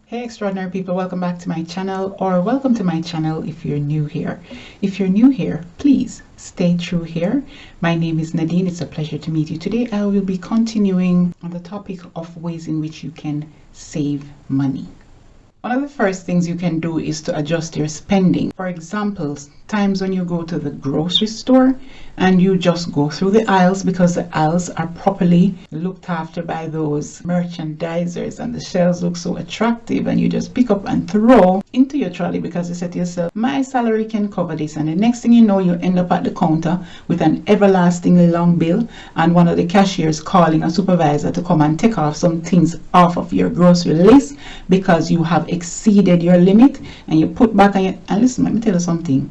Hey extraordinary people, welcome back to my channel, or welcome to my channel if you're new here. If you're new here, please stay true here. My name is Nadine. It's a pleasure to meet you. Today I will be continuing on the topic of ways in which you can save money. One of the first things you can do is to adjust your spending. For example, times when you go to the grocery store and you just go through the aisles because the aisles are properly looked after by those merchandisers and the shelves look so attractive, and you just pick up and throw into your trolley because you said to yourself, my salary can cover this, and the next thing you know, you end up at the counter with an everlastingly long bill and one of the cashiers calling a supervisor to come and take off some things off of your grocery list because you have exceeded your limit, and you put back and listen, let me tell you something.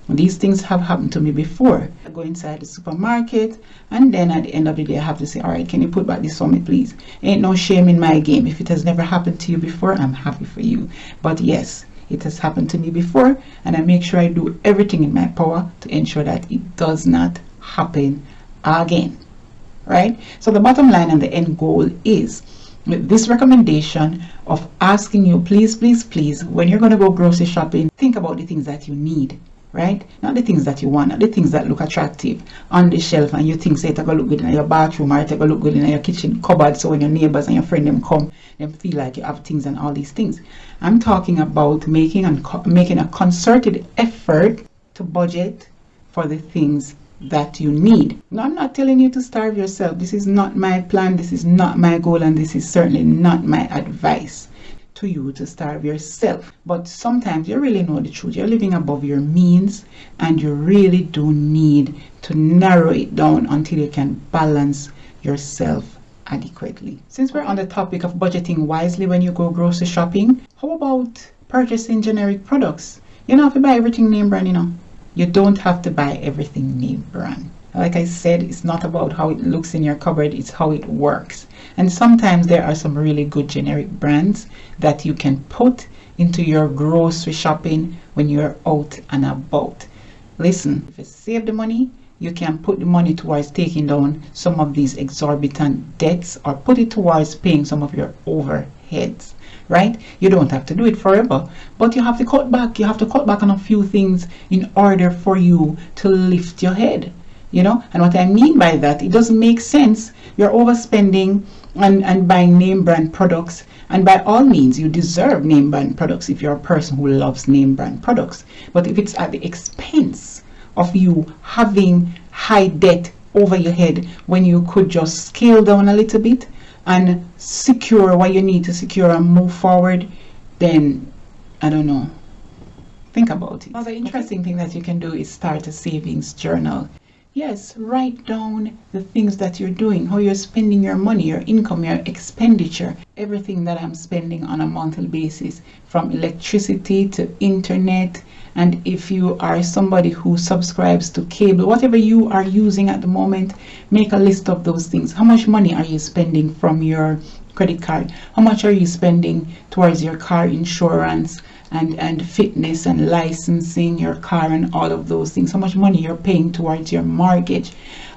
These things have happened to me before. I go inside the supermarket and then at the end of the day I have to say, all right, can you put back this for me please? Ain't no shame in my game. If it has never happened to you before, I'm happy for you. But yes, it has happened to me before, and I make sure I do everything in my power to ensure that it does not happen again. Right? So the bottom line and the end goal is with this recommendation of asking you, please, when you're going to go grocery shopping, think about the things that you need. Right? Not the things that you want, not the things that look attractive on the shelf and you think say it's going to look good in your bathroom or it's going to look good in your kitchen cupboard, so when your neighbors and your friends them come, them feel like you have things and all these things. I'm talking about making a concerted effort to budget for the things that you need. Now, I'm not telling you to starve yourself. This is not my plan, this is not my goal, and this is certainly not my advice to you to starve yourself. But sometimes you really know the truth. You're living above your means and you really do need to narrow it down until you can balance yourself adequately. Since we're on the topic of budgeting wisely when you go grocery shopping, how about purchasing generic products? You don't have to buy everything name brand, you know. You don't have to buy everything name brand. Like I said, it's not about how it looks in your cupboard, it's how it works. And sometimes there are some really good generic brands that you can put into your grocery shopping when you're out and about. Listen, if you save the money, you can put the money towards taking down some of these exorbitant debts or put it towards paying some of your overheads. Right? You don't have to do it forever, but you have to cut back. You have to cut back on a few things in order for you to lift your head. You know, and what I mean by that, it doesn't make sense. You're overspending and buying name brand products, and by all means you deserve name brand products if you're a person who loves name brand products. But if it's at the expense of you having high debt over your head when you could just scale down a little bit and secure what you need to secure and move forward, then I don't know. Think about it. Another interesting thing that you can do is start a savings journal. Yes, write down the things that you're doing, how you're spending your money, your income, your expenditure, everything that I'm spending on a monthly basis, from electricity to internet. And if you are somebody who subscribes to cable, whatever you are using at the moment, make a list of those things. How much money are you spending from your credit card? How much are you spending towards your car insurance and fitness and licensing your car and all of those things? How much money you're paying towards your mortgage?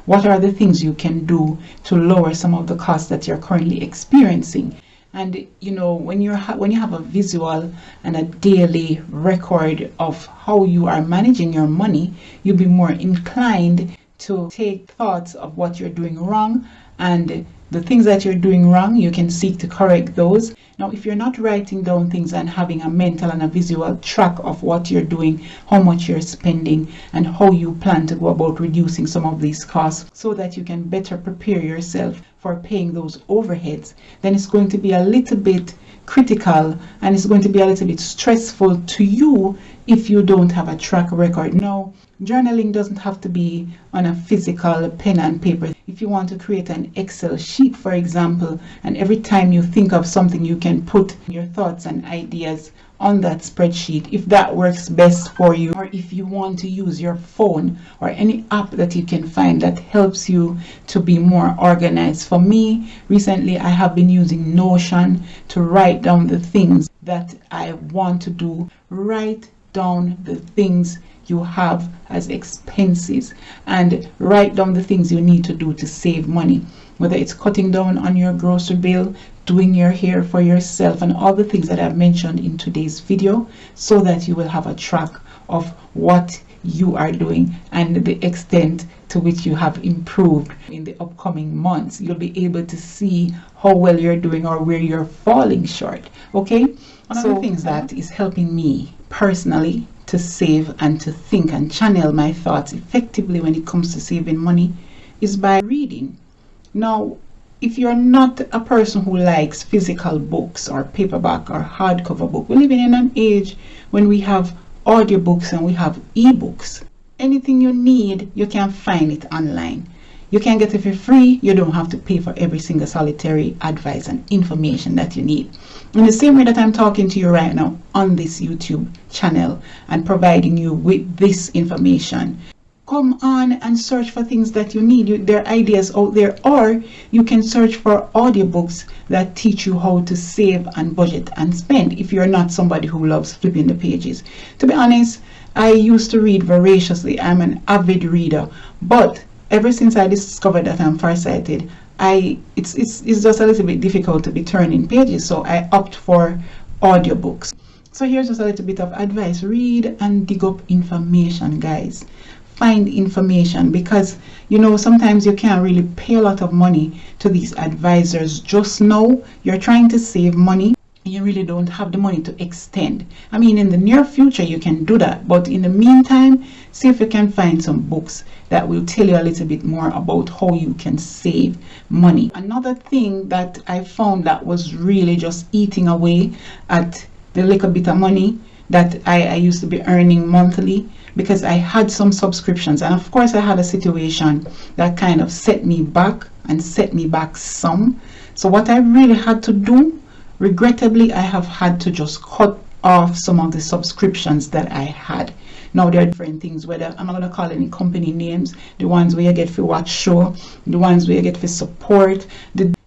What are the things you can do to lower some of the costs that you're currently experiencing? And you know, when you have a visual and a daily record of how you are managing your money, you'll be more inclined to take thoughts of what you're doing wrong, and the things that you're doing wrong, you can seek to correct those. Now, if you're not writing down things and having a mental and a visual track of what you're doing, how much you're spending, and how you plan to go about reducing some of these costs so that you can better prepare yourself for paying those overheads, then it's going to be a little bit critical and it's going to be a little bit stressful to you if you don't have a track record. Now, journaling doesn't have to be on a physical pen and paper. If you want to create an Excel sheet, for example, and every time you think of something, you can put your thoughts and ideas on that spreadsheet, if that works best for you, or if you want to use your phone or any app that you can find that helps you to be more organized. For me, recently I have been using Notion to write down the things that I want to do. Write down the things you have as expenses and write down the things you need to do to save money, whether it's cutting down on your grocery bill, doing your hair for yourself, and all the things that I've mentioned in today's video, so that you will have a track of what you are doing and the extent to which you have improved in the upcoming months. You'll be able to see how well you're doing or where you're falling short. Okay, one of the things that is helping me personally to save and to think and channel my thoughts effectively when it comes to saving money is by reading. Now, if you're not a person who likes physical books or paperback or hardcover book, we're living in an age when we have audiobooks and we have ebooks. Anything you need, you can find it online. You can get it for free. You don't have to pay for every single solitary advice and information that you need. In the same way that I'm talking to you right now on this YouTube channel and providing you with this information, come on and search for things that you need. There are ideas out there, or you can search for audiobooks that teach you how to save and budget and spend if you're not somebody who loves flipping the pages. To be honest, I used to read voraciously. I'm an avid reader, but ever since I discovered that I'm farsighted, it's just a little bit difficult to be turning pages, so I opt for audiobooks. So here's just a little bit of advice. Read and dig up information, guys. Find information, because you know sometimes you can't really pay a lot of money to these advisors just now. You're trying to save money, you really don't have the money to extend. I mean, in the near future you can do that, but in the meantime, see if you can find some books that will tell you a little bit more about how you can save money. Another thing that I found that was really just eating away at the little bit of money that I used to be earning monthly, because I had some subscriptions, and of course I had a situation that kind of set me back some. So what I really had to do, regrettably, I have had to just cut off some of the subscriptions that I had. Now there are different things, whether I'm not going to call any company names, the ones where you get for watch show, the ones where you get for support.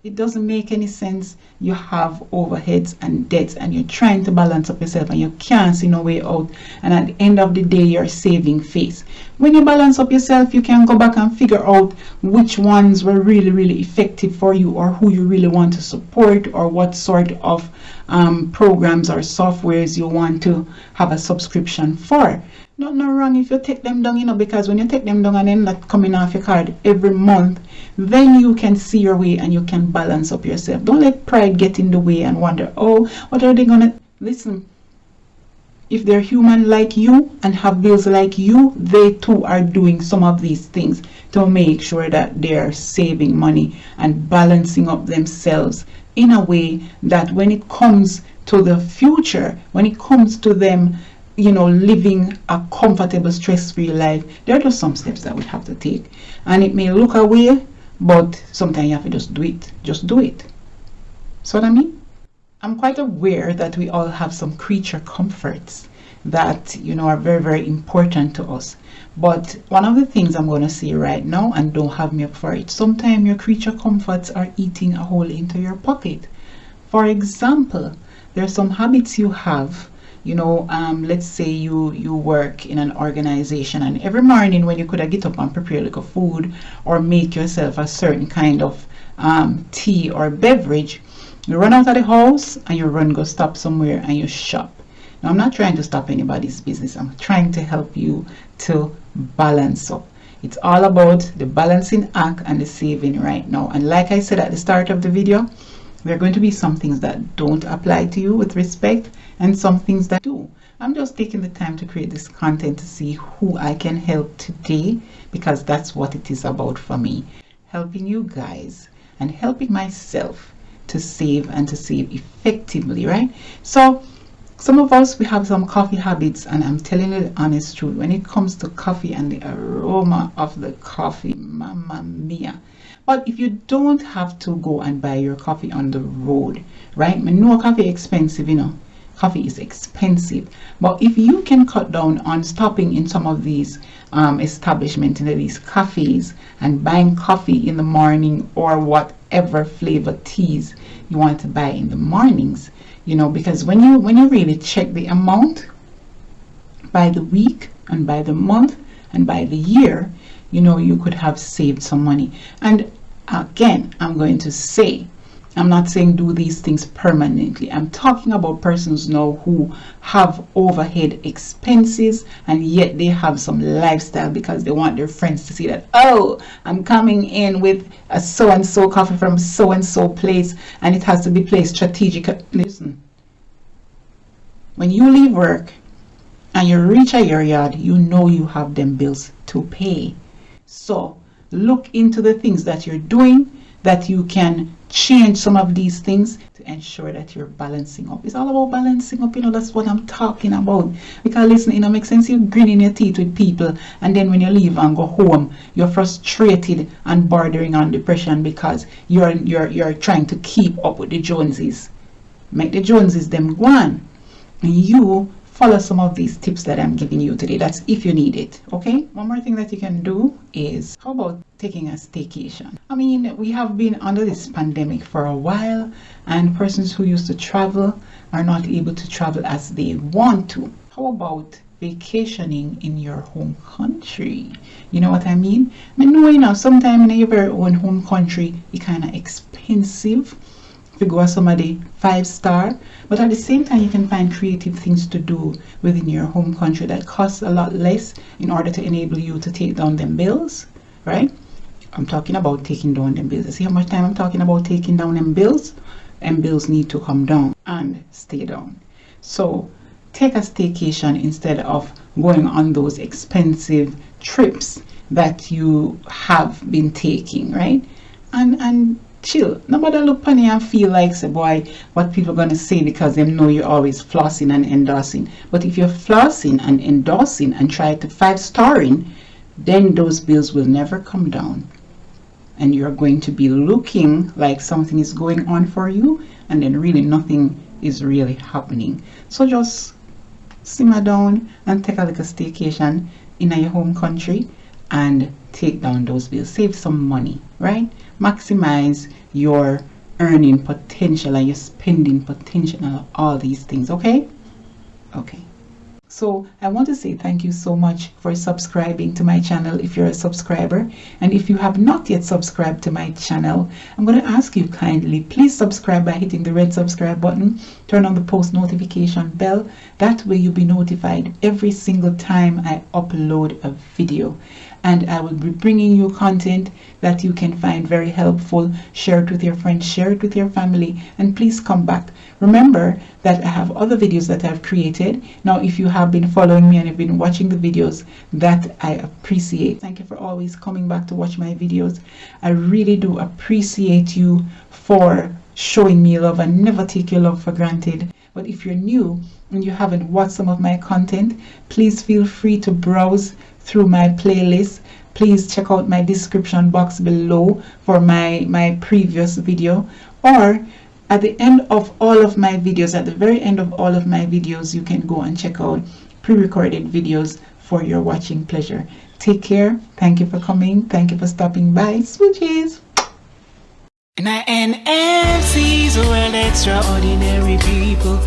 It doesn't make any sense. You have overheads and debts and you're trying to balance up yourself and you can't see no way out, and at the end of the day you're saving face. When you balance up yourself, you can go back and figure out which ones were really effective for you, or who you really want to support, or what sort of programs or softwares you want to have a subscription for. Nothing wrong if you take them down, you know, because when you take them down and then not coming off your card every month, then you can see your way and you can balance up yourself. Don't let pride get in the way and wonder, oh, what are they gonna listen? If they're human like you and have bills like you, they too are doing some of these things to make sure that they're saving money and balancing up themselves in a way that when it comes to the future, when it comes to them, you know, living a comfortable, stress-free life, there are just some steps that we have to take. And it may look away, but sometimes you have to just do it. Just do it. So what I mean? I'm quite aware that we all have some creature comforts that, you know, are very important to us. But one of the things I'm going to say right now, and don't have me up for it, sometimes your creature comforts are eating a hole into your pocket. For example, there are some habits you have. You know, let's say you work in an organization, and every morning when you could get up and prepare like a food or make yourself a certain kind of tea or beverage, you run out of the house and you go stop somewhere and you shop. Now, I'm not trying to stop anybody's business. I'm trying to help you to balance up. It's all about the balancing act and the saving right now. And like I said at the start of the video, there are going to be some things that don't apply to you with respect and some things that do. I'm just taking the time to create this content to see who I can help today, because that's what it is about for me. Helping you guys and helping myself to save and to save effectively, right? So some of us, we have some coffee habits, and I'm telling you the honest truth, when it comes to coffee and the aroma of the coffee, mamma mia. But if you don't have to go and buy your coffee on the road, right? I know coffee expensive, you know. Coffee is expensive. But if you can cut down on stopping in some of these establishments, in these cafes, and buying coffee in the morning, or whatever flavor teas you want to buy in the mornings, you know, because when you really check the amount by the week and by the month and by the year, you know, you could have saved some money. And again, I'm going to say, I'm not saying do these things permanently. I'm talking about persons now who have overhead expenses and yet they have some lifestyle because they want their friends to see that, oh, I'm coming in with a so and so coffee from so and so place, and it has to be placed strategically. Listen, when you leave work and you reach a yard, you know you have them bills to pay. So look into the things that you're doing, that you can change some of these things to ensure that you're balancing up. It's all about balancing up, that's what I'm talking about. Because listen, it makes sense you grinning your teeth with people, and then when you leave and go home, you're frustrated and bordering on depression because you're trying to keep up with the Joneses. Make the Joneses them go on. And you follow some of these tips that I'm giving you today. That's if you need it, okay? One more thing that you can do is, how about taking a staycation? I mean, we have been under this pandemic for a while, and persons who used to travel are not able to travel as they want to. How about vacationing in your home country? You know what I mean? I know, sometimes in your very own home country, it's kind of expensive if you go to somebody 5-star, but at the same time you can find creative things to do within your home country that costs a lot less in order to enable you to take down them bills, right? I'm talking about taking down them bills. See how much time I'm talking about taking down them bills? And bills need to come down and stay down. So take a staycation instead of going on those expensive trips that you have been taking, right? And chill. Nobody look funny and feel like, say, boy, what people gonna say, because they know you're always flossing and endorsing. But if you're flossing and endorsing and try to 5-starring, then those bills will never come down. And you're going to be looking like something is going on for you, and then really nothing is really happening. So just simmer down and take a little staycation in your home country and take down those bills. Save some money, right? Maximize your earning potential and your spending potential and all these things, okay? Okay. So I want to say thank you so much for subscribing to my channel if you're a subscriber. And if you have not yet subscribed to my channel, I'm going to ask you kindly, please subscribe by hitting the red subscribe button. Turn on the post notification bell. That way you'll be notified every single time I upload a video. And I will be bringing you content that you can find very helpful. Share it with your friends, share it with your family, and please come back. Remember that I have other videos that I've created. Now, if you have been following me and have been watching the videos, that I appreciate. Thank you for always coming back to watch my videos. I really do appreciate you for showing me love, and never take your love for granted. But if you're new and you haven't watched some of my content, please feel free to browse through my playlist. Please check out my description box below for my previous video, or at the end of all of my videos, at the very end of all of my videos, you can go and check out pre-recorded videos for your watching pleasure. Take care. Thank you for coming. Thank you for stopping by. Switches. NMC's world, extraordinary people